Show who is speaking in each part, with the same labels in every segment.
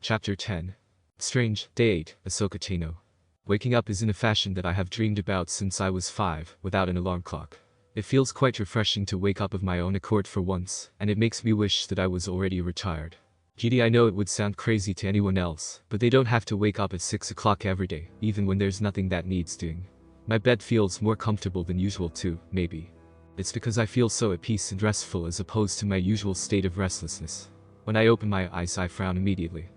Speaker 1: Chapter 10. Strange, Day 8, Ahsoka Tano. Waking up is in a fashion that I have dreamed about since I was 5, without an alarm clock. It feels quite refreshing to wake up of my own accord for once, and it makes me wish that I was already retired. Gee, I know it would sound crazy to anyone else, but they don't have to wake up at 6 o'clock every day, even when there's nothing that needs doing. My bed feels more comfortable than usual too, maybe. It's because I feel so at peace and restful as opposed to my usual state of restlessness. When I open my eyes I frown immediately.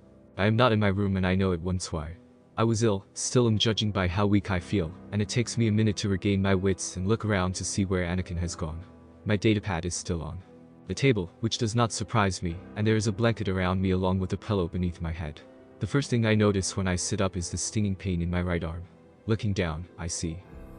Speaker 1: I am not in my room and I know at once why. I was ill, still am judging by how weak I feel, and it takes me a minute to regain my wits and look around to see where Anakin has gone. My datapad is still on the table, which does not surprise me, and there is a blanket around me along with a pillow beneath my head. The first thing I notice when I sit up is the stinging pain in my right arm. Looking down, I see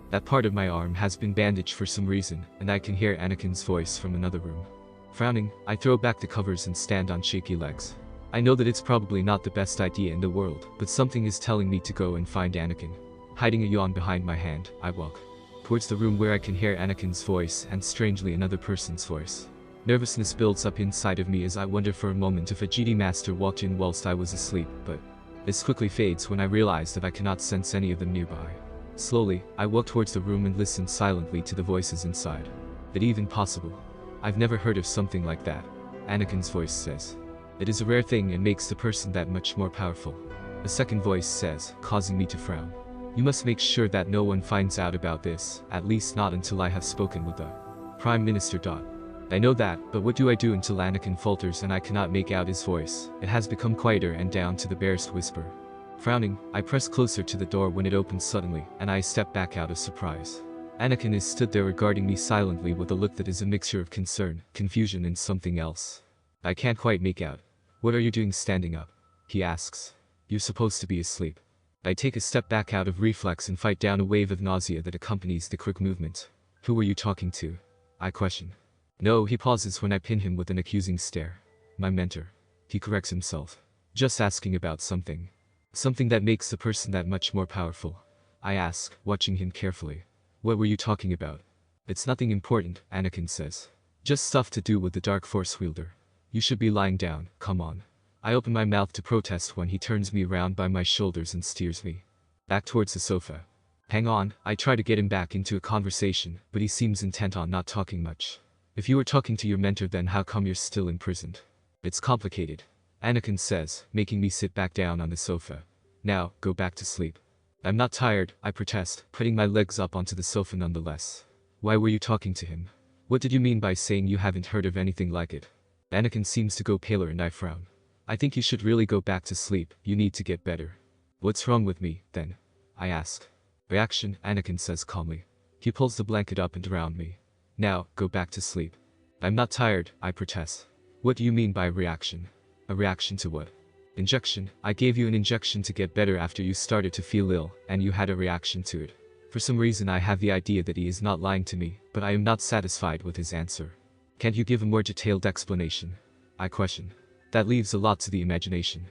Speaker 1: that part of my arm has been bandaged for some reason, and I can hear Anakin's voice from another room. Frowning, I throw back the covers and stand on shaky legs. I know that it's probably not the best idea in the world, but something is telling me to go and find Anakin. Hiding a yawn behind my hand, I walk towards the room where I can hear Anakin's voice and strangely another person's voice. Nervousness builds up inside of me as I wonder for a moment if a Jedi Master walked in whilst I was asleep, but this quickly fades when I realize that I cannot sense any of them nearby. Slowly, I walk towards the room and listen silently to the voices inside. That even possible? I've never heard of something like that, Anakin's voice says. It is a rare thing and makes the person that much more powerful. A second voice says, causing me to frown. You must make sure that no one finds out about this, at least not until I have spoken with the Prime Minister. I know that, but what do I do until Anakin falters and I cannot make out his voice? It has become quieter and down to the barest whisper. Frowning, I press closer to the door when it opens suddenly, and I step back out of surprise. Anakin is stood there regarding me silently with a look that is a mixture of concern, confusion and something else. I can't quite make out. What are you doing standing up? He asks. You're supposed to be asleep. I take a step back out of reflex and fight down a wave of nausea that accompanies the quick movement. Who were you talking to? I question. No, he pauses when I pin him with an accusing stare. My mentor. He corrects himself. Just asking about something. Something that makes the person that much more powerful. I ask, watching him carefully. What were you talking about? It's nothing important, Anakin says. Just stuff to do with the Dark Force wielder. You should be lying down, come on. I open my mouth to protest when he turns me around by my shoulders and steers me back towards the sofa. Hang on, I try to get him back into a conversation, but he seems intent on not talking much. If you were talking to your mentor, then how come you're still imprisoned? It's complicated, Anakin says, making me sit back down on the sofa. Now, go back to sleep. I'm not tired, I protest, putting my legs up onto the sofa nonetheless. Why were you talking to him? What did you mean by saying you haven't heard of anything like it? Anakin seems to go paler and I frown. I think you should really go back to sleep, you need to get better. What's wrong with me, then? I ask. Reaction, Anakin says calmly. He pulls the blanket up and around me. Now, go back to sleep. I'm not tired, I protest. What do you mean by reaction? A reaction to what? Injection. I gave you an injection to get better after you started to feel ill, and you had a reaction to it. For some reason I have the idea that he is not lying to me, but I am not satisfied with his answer. Can't you give a more detailed explanation? I question. That leaves a lot to the imagination.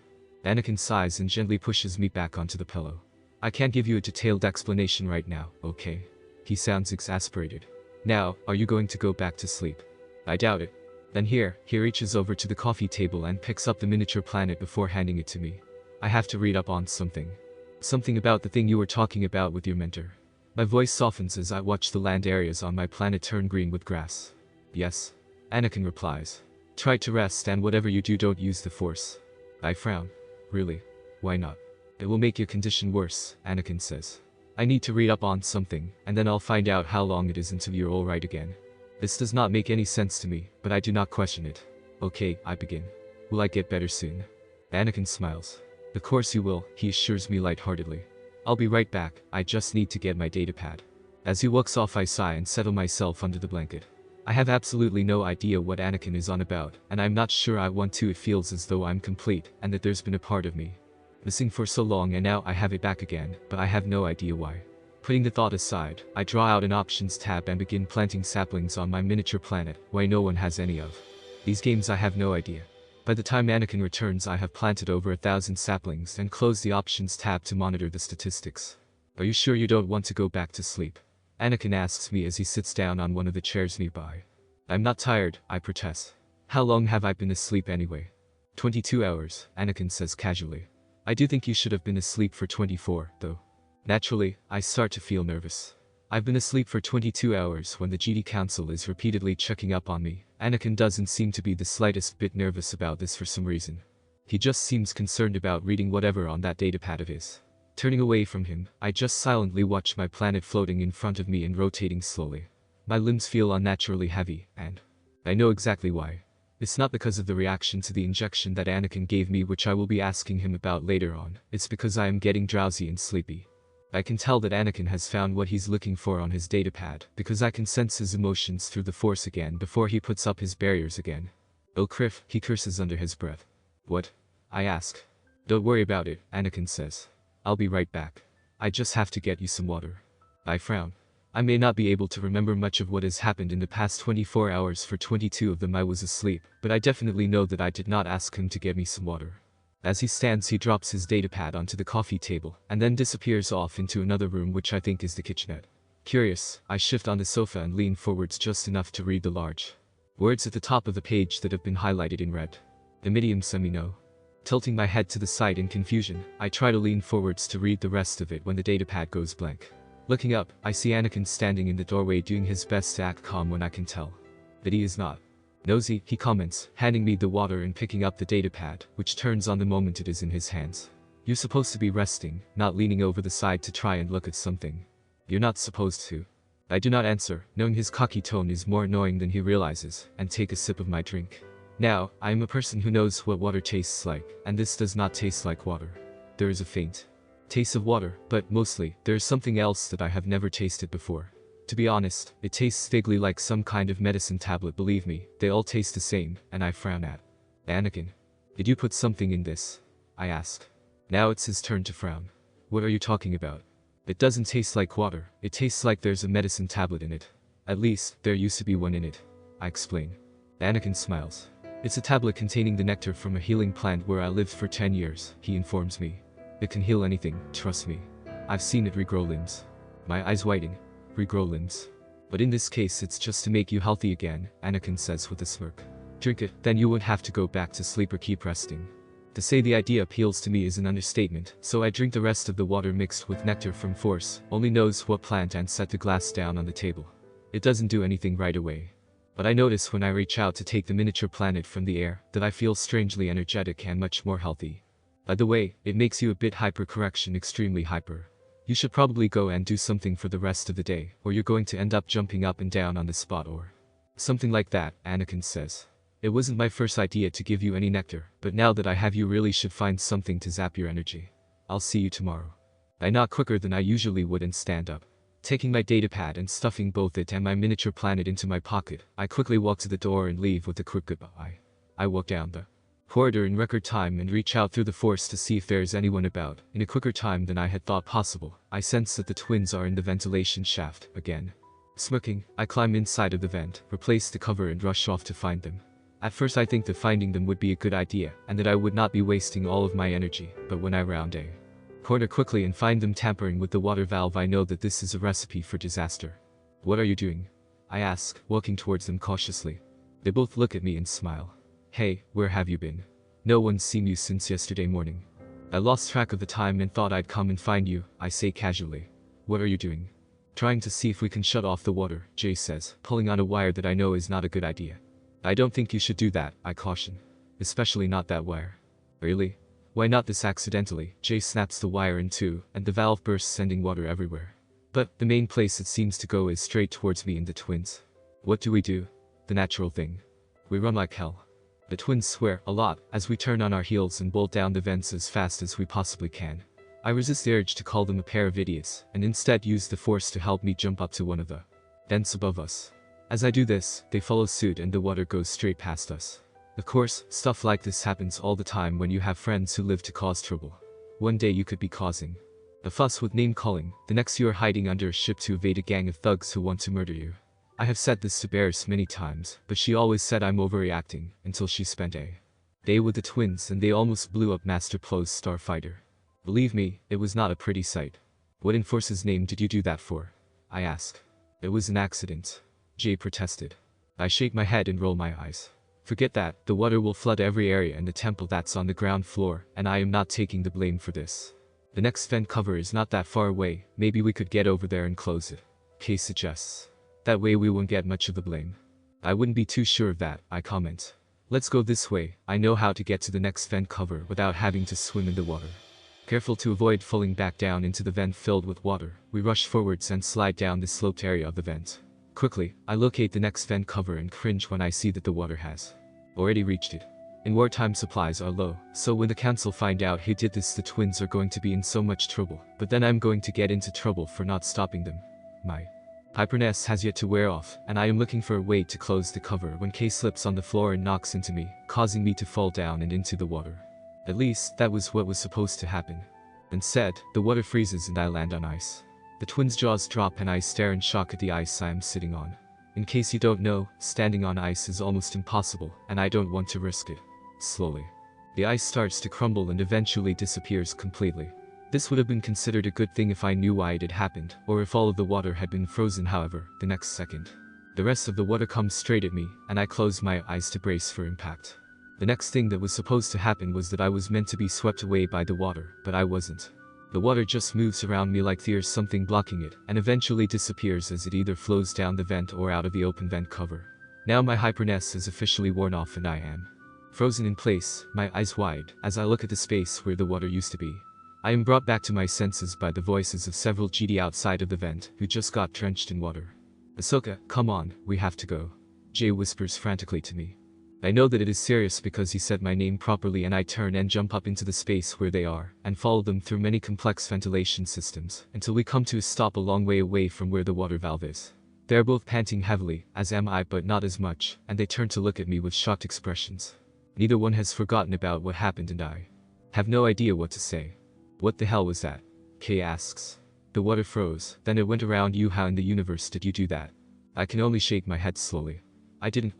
Speaker 1: Anakin sighs and gently pushes me back onto the pillow. I can't give you a detailed explanation right now, okay? He sounds exasperated. Now, are you going to go back to sleep? I doubt it. Then he reaches over to the coffee table and picks up the miniature planet before handing it to me. I have to read up on something. Something about the thing you were talking about with your mentor. My voice softens as I watch the land areas on my planet turn green with grass. Yes. Anakin replies. Try to rest and whatever you do, don't use the Force. I frown. Really? Why not? It will make your condition worse, Anakin says. I need to read up on something, and then I'll find out how long it is until you're alright again. This does not make any sense to me, but I do not question it. Okay, I begin. Will I get better soon? Anakin smiles. Of course you will, he assures me lightheartedly. I'll be right back, I just need to get my datapad. As he walks off I sigh and settle myself under the blanket. I have absolutely no idea what Anakin is on about, and I'm not sure I want to. It feels as though I'm complete, and that there's been a part of me missing for so long, and now I have it back again, but I have no idea why. Putting the thought aside, I draw out an options tab and begin planting saplings on my miniature planet, where no one has any of these games. I have no idea. By the time Anakin returns I have planted over 1,000 saplings and closed the options tab to monitor the statistics. Are you sure you don't want to go back to sleep? Anakin asks me as he sits down on one of the chairs nearby. I'm not tired, I protest. How long have I been asleep anyway? 22 hours, Anakin says casually. I do think you should have been asleep for 24, though. Naturally, I start to feel nervous. I've been asleep for 22 hours when the Jedi Council is repeatedly checking up on me. Anakin doesn't seem to be the slightest bit nervous about this for some reason. He just seems concerned about reading whatever on that datapad of his. Turning away from him, I just silently watch my planet floating in front of me and rotating slowly. My limbs feel unnaturally heavy, and I know exactly why. It's not because of the reaction to the injection that Anakin gave me, which I will be asking him about later on. It's because I am getting drowsy and sleepy. I can tell that Anakin has found what he's looking for on his datapad, because I can sense his emotions through the Force again before he puts up his barriers again. Oh Criff, he curses under his breath. What? I ask. Don't worry about it, Anakin says. I'll be right back. I just have to get you some water. I frown. I may not be able to remember much of what has happened in the past 24 hours. For 22 of them I was asleep, but I definitely know that I did not ask him to get me some water. As he stands, he drops his datapad onto the coffee table, and then disappears off into another room, which I think is the kitchenette. Curious, I shift on the sofa and lean forwards just enough to read the large words at the top of the page that have been highlighted in red. Imidium semino. Tilting my head to the side in confusion, I try to lean forwards to read the rest of it when the datapad goes blank. Looking up, I see Anakin standing in the doorway doing his best to act calm when I can tell that he is not. Nosy, he comments, handing me the water and picking up the datapad, which turns on the moment it is in his hands. You're supposed to be resting, not leaning over the side to try and look at something. You're not supposed to. I do not answer, knowing his cocky tone is more annoying than he realizes, and take a sip of my drink. Now, I am a person who knows what water tastes like, and this does not taste like water. There is a faint taste of water, but mostly, there is something else that I have never tasted before. To be honest, it tastes vaguely like some kind of medicine tablet. Believe me, they all taste the same, and I frown at Anakin. Did you put something in this? I ask. Now it's his turn to frown. What are you talking about? It doesn't taste like water, it tastes like there's a medicine tablet in it. At least, there used to be one in it. I explain. Anakin smiles. It's a tablet containing the nectar from a healing plant where I lived for 10 years, he informs me. It can heal anything, trust me. I've seen it regrow limbs. My eyes widen. Regrow limbs. But in this case it's just to make you healthy again, Anakin says with a smirk. Drink it, then you won't have to go back to sleep or keep resting. To say the idea appeals to me is an understatement, so I drink the rest of the water mixed with nectar from Force, only knows what plant, and set the glass down on the table. It doesn't do anything right away. But I notice when I reach out to take the miniature planet from the air, that I feel strangely energetic and much more healthy. By the way, it makes you a bit hyper, correction, extremely hyper. You should probably go and do something for the rest of the day, or you're going to end up jumping up and down on the spot or something like that, Anakin says. It wasn't my first idea to give you any nectar, but now that I have you really should find something to zap your energy. I'll see you tomorrow. I nod quicker than I usually would and stand up. Taking my datapad and stuffing both it and my miniature planet into my pocket, I quickly walk to the door and leave with a quick goodbye. I walk down the corridor in record time and reach out through the Force to see if there is anyone about. In a quicker time than I had thought possible, I sense that the twins are in the ventilation shaft again. Smirking, I climb inside of the vent, replace the cover and rush off to find them. At first I think that finding them would be a good idea, and that I would not be wasting all of my energy, but when I round a corner quickly and find them tampering with the water valve, I know that this is a recipe for disaster. What are you doing? I ask, walking towards them cautiously. They both look at me and smile. Hey, where have you been? No one's seen you since yesterday morning. I lost track of the time and thought I'd come and find you, I say casually. What are you doing? Trying to see if we can shut off the water, Jay says, pulling on a wire that I know is not a good idea. I don't think you should do that, I caution. Especially not that wire. Really? Why not this accidentally? Jay snaps the wire in two, and the valve bursts, sending water everywhere. But the main place it seems to go is straight towards me and the twins. What do we do? The natural thing. We run like hell. The twins swear a lot as we turn on our heels and bolt down the vents as fast as we possibly can. I resist the urge to call them a pair of idiots, and instead use the Force to help me jump up to one of the vents above us. As I do this, they follow suit and the water goes straight past us. Of course, stuff like this happens all the time when you have friends who live to cause trouble. One day you could be causing a fuss with name-calling, the next you are hiding under a ship to evade a gang of thugs who want to murder you. I have said this to Barris many times, but she always said I'm overreacting, until she spent a day with the twins and they almost blew up Master Plo's starfighter. Believe me, it was not a pretty sight. What in Force's name did you do that for? I ask. It was an accident, Jay protested. I shake my head and roll my eyes. Forget that, the water will flood every area in the temple that's on the ground floor, and I am not taking the blame for this. The next vent cover is not that far away, maybe we could get over there and close it. Kay suggests. That way we won't get much of the blame. I wouldn't be too sure of that, I comment. Let's go this way, I know how to get to the next vent cover without having to swim in the water. Careful to avoid falling back down into the vent filled with water, we rush forwards and slide down the sloped area of the vent. Quickly, I locate the next vent cover and cringe when I see that the water has already reached it. In wartime supplies are low, so when the council find out who did this, the twins are going to be in so much trouble, but then I'm going to get into trouble for not stopping them. My hyperness has yet to wear off, and I am looking for a way to close the cover when Kay slips on the floor and knocks into me, causing me to fall down and into the water. At least, that was what was supposed to happen. Instead, the water freezes and I land on ice. The twins' jaws drop and I stare in shock at the ice I am sitting on. In case you don't know, standing on ice is almost impossible, and I don't want to risk it. Slowly, the ice starts to crumble and eventually disappears completely. This would have been considered a good thing if I knew why it had happened, or if all of the water had been frozen. However, the next second, the rest of the water comes straight at me, and I close my eyes to brace for impact. The next thing that was supposed to happen was that I was meant to be swept away by the water, but I wasn't. The water just moves around me like there's something blocking it, and eventually disappears as it either flows down the vent or out of the open vent cover. Now my hyperness is officially worn off and I am frozen in place, my eyes wide, as I look at the space where the water used to be. I am brought back to my senses by the voices of several Jedi outside of the vent, who just got drenched in water. Ahsoka, come on, we have to go. Jay whispers frantically to me. I know that it is serious because he said my name properly, and I turn and jump up into the space where they are, and follow them through many complex ventilation systems, until we come to a stop a long way away from where the water valve is. They are both panting heavily, as am I, but not as much, and they turn to look at me with shocked expressions. Neither one has forgotten about what happened and I have no idea what to say. What the hell was that? Kay asks. The water froze, then it went around you. How in the universe did you do that? I can only shake my head slowly. I don't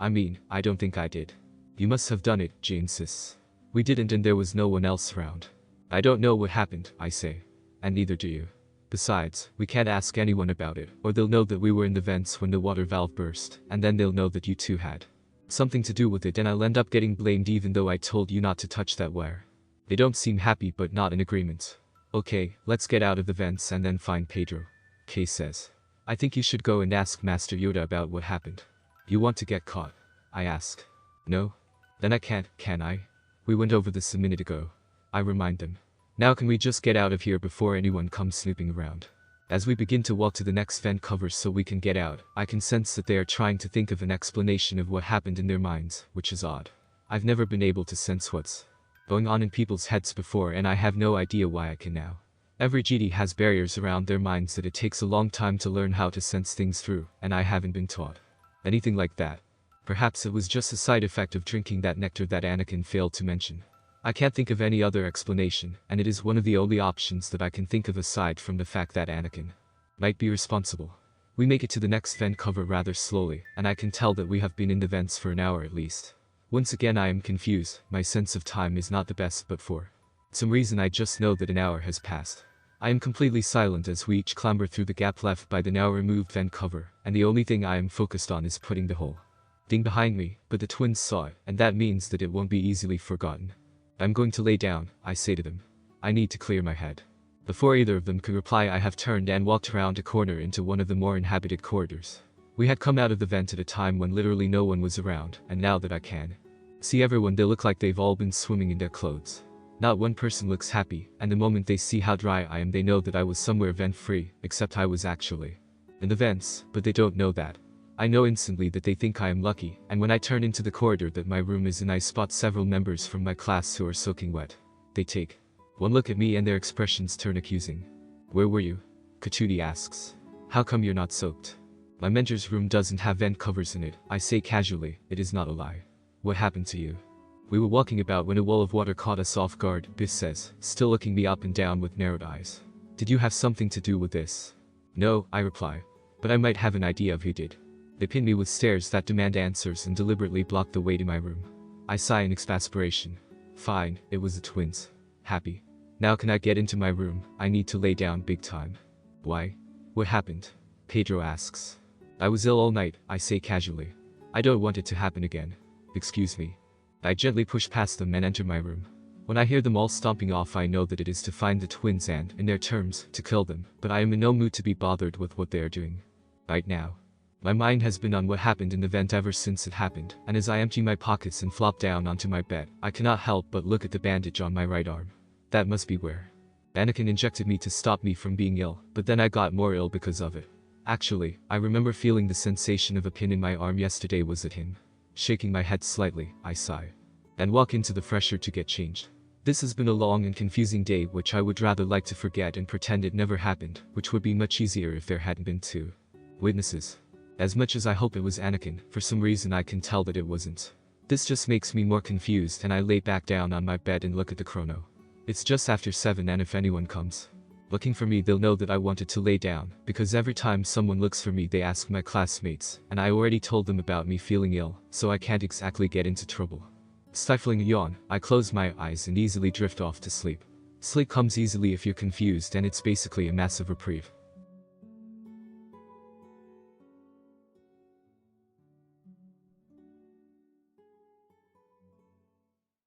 Speaker 1: think I did. You must have done it, Jay insists. We didn't, and there was no one else around. I don't know what happened, I say. And neither do you. Besides, we can't ask anyone about it, or they'll know that we were in the vents when the water valve burst, and then they'll know that you two had something to do with it, and I'll end up getting blamed even though I told you not to touch that wire. They don't seem happy but not in agreement. Okay, let's get out of the vents and then find Pedro. Kay says. I think you should go and ask Master Yoda about what happened. You want to get caught? I ask. No? Then I can't, can I? We went over this a minute ago. I remind them. Now can we just get out of here before anyone comes snooping around? As we begin to walk to the next vent cover so we can get out, I can sense that they are trying to think of an explanation of what happened in their minds, which is odd. I've never been able to sense what's going on in people's heads before, and I have no idea why I can now. Every Jedi has barriers around their minds that it takes a long time to learn how to sense things through, and I haven't been taught anything like that. Perhaps it was just a side effect of drinking that nectar that Anakin failed to mention. I can't think of any other explanation, and it is one of the only options that I can think of aside from the fact that Anakin might be responsible. We make it to the next vent cover rather slowly, and I can tell that we have been in the vents for an hour at least. Once again I am confused, my sense of time is not the best, but for some reason I just know that an hour has passed. I am completely silent as we each clamber through the gap left by the now removed vent cover, and the only thing I am focused on is putting the whole thing behind me, but the twins saw it, and that means that it won't be easily forgotten. I'm going to lay down, I say to them. I need to clear my head. Before either of them could reply, I have turned and walked around a corner into one of the more inhabited corridors. We had come out of the vent at a time when literally no one was around, and now that I can see everyone, they look like they've all been swimming in their clothes. Not one person looks happy, and the moment they see how dry I am, they know that I was somewhere vent-free, except I was actually in the vents, but they don't know that. I know instantly that they think I am lucky, and when I turn into the corridor that my room is in, I spot several members from my class who are soaking wet. They take one look at me and their expressions turn accusing. Where were you? Katudi asks. How come you're not soaked? My mentor's room doesn't have vent covers in it, I say casually. It is not a lie. What happened to you? We were walking about when a wall of water caught us off guard, Biff says, still looking me up and down with narrowed eyes. Did you have something to do with this? No, I reply. But I might have an idea of who did. They pin me with stares that demand answers and deliberately block the way to my room. I sigh in exasperation. Fine, it was the twins. Happy. Now can I get into my room? I need to lay down big time. Why? What happened? Pedro asks. I was ill all night, I say casually. I don't want it to happen again. Excuse me. I gently push past them and enter my room. When I hear them all stomping off, I know that it is to find the twins and, in their terms, to kill them, but I am in no mood to be bothered with what they are doing. Right now. My mind has been on what happened in the vent ever since it happened, and as I empty my pockets and flop down onto my bed, I cannot help but look at the bandage on my right arm. That must be where Anakin injected me to stop me from being ill, but then I got more ill because of it. Actually, I remember feeling the sensation of a pin in my arm yesterday. Was it him? Shaking my head slightly, I sigh and walk into the fresher to get changed. This has been a long and confusing day which I would rather like to forget and pretend it never happened, which would be much easier if there hadn't been two witnesses. As much as I hope it was Anakin, for some reason I can tell that it wasn't. This just makes me more confused, and I lay back down on my bed and look at the chrono. It's just after 7, and if anyone comes looking for me, they'll know that I wanted to lay down, because every time someone looks for me they ask my classmates, and I already told them about me feeling ill, so I can't exactly get into trouble. Stifling a yawn, I close my eyes and easily drift off to sleep. Sleep comes easily if you're confused, and it's basically a massive reprieve.